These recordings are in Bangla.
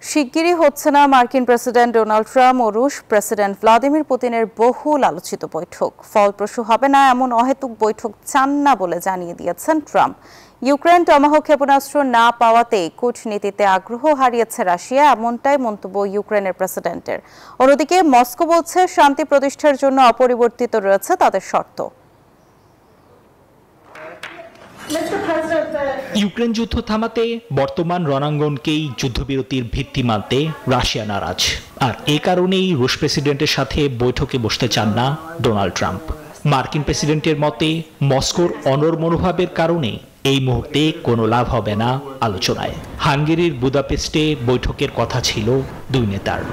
শিগগিরই হচ্ছে না মার্কিন প্রেসিডেন্ট ডোনাল্ড ট্রাম্প ও রুশ প্রেসিডেন্ট ভ্লাদিমির পুতিনের বহুল আলোচিত বৈঠক। ফলপ্রসূ হবে না এমন অহেতুক বৈঠক চান না বলে জানিয়ে দিয়েছেন ট্রাম্প। ইউক্রেন টমাহক ক্ষেপণাস্ত্র না পাওয়াতেই কূটনীতিতে আগ্রহ হারিয়েছে রাশিয়া, এমনটাই মন্তব্য ইউক্রেনের প্রেসিডেন্টের। অন্যদিকে মস্কো বলছে শান্তি প্রতিষ্ঠার জন্য অপরিবর্তিত রয়েছে তাদের শর্ত। ইউক্রেন যুদ্ধ থামাতে বর্তমান রণাঙ্গনকেই যুদ্ধবিরতির ভিত্তি মানতে রাশিয়া নারাজ, আর এ কারণেই রুশ প্রেসিডেন্টের সাথে বৈঠকে বসতে চান না ডোনাল্ড ট্রাম্প। মার্কিন প্রেসিডেন্টের মতে মস্কোর অনড় মনোভাবের কারণে এই মুহূর্তে কোনো লাভ হবে না আলোচনায়। হাঙ্গেরির বুদাপেস্টে বৈঠকের কথা ছিল দুই নেতার।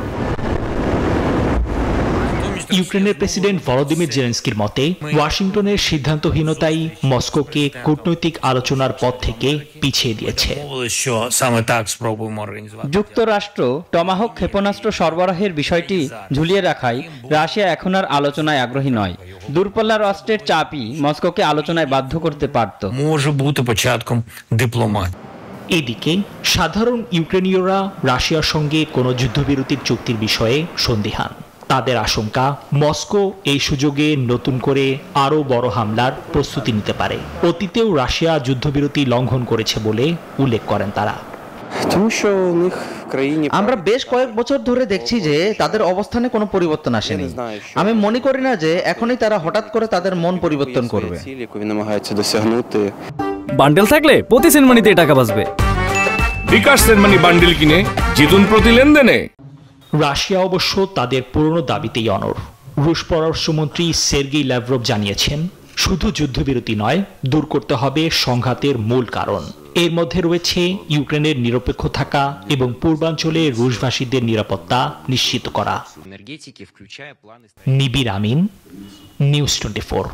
ইউক্রেনের প্রেসিডেন্ট ভলোদিমির জেলেনস্কির মতে ওয়াশিংটনের সিদ্ধান্তহীনতাই মস্কোকে কূটনৈতিক আলোচনার পথ থেকে পিছিয়ে দিয়েছে। যুক্তরাষ্ট্র টমাহক ক্ষেপণাস্ত্র সরবরাহের বিষয়টি ঝুলিয়ে রাখায় রাশিয়া এখন আর আলোচনায় আগ্রহী নয়। দূরপাল্লার অস্ত্রের চাপই মস্কোকে আলোচনায় বাধ্য করতে পারত। এদিকে সাধারণ ইউক্রেনীয়রা রাশিয়ার সঙ্গে কোনো যুদ্ধবিরতির চুক্তির বিষয়ে সন্দিহান। তাদের আশঙ্কা মস্কো এই সুযোগে নতুন করে আরও বড় হামলার প্রস্তুতি নিতে পারে। অতীতেও রাশিয়া যুদ্ধবিরতি লঙ্ঘন করেছে বলে উল্লেখ করেন তারা। আমরা বেশ কয়েক বছর ধরে দেখছি যে তাদের অবস্থানে কোনো পরিবর্তন আসেনি। আমি মনে করি না যে এখনই তারা হঠাৎ করে তাদের মন পরিবর্তন করবে। বান্ডেল থাকলে প্রতি সেনমানিতে টাকা বাঁচবে। বিকাশ সেনমানি বান্ডেল কিনে জিতুন প্রতি লেনদেনে। রাশিয়া অবশ্য তাদের পুরনো দাবিতেই অনড়। রুশ পররাষ্ট্রমন্ত্রী সের্গেই ল্যাভরভ জানিয়েছেন, শুধু যুদ্ধবিরতি নয়, দূর করতে হবে সংঘাতের মূল কারণ। এর মধ্যে রয়েছে ইউক্রেনের নিরপেক্ষ থাকা এবং পূর্বাঞ্চলে রুশভাষীদের নিরাপত্তা নিশ্চিত করা। নিবির আমিন, নিউজ 24।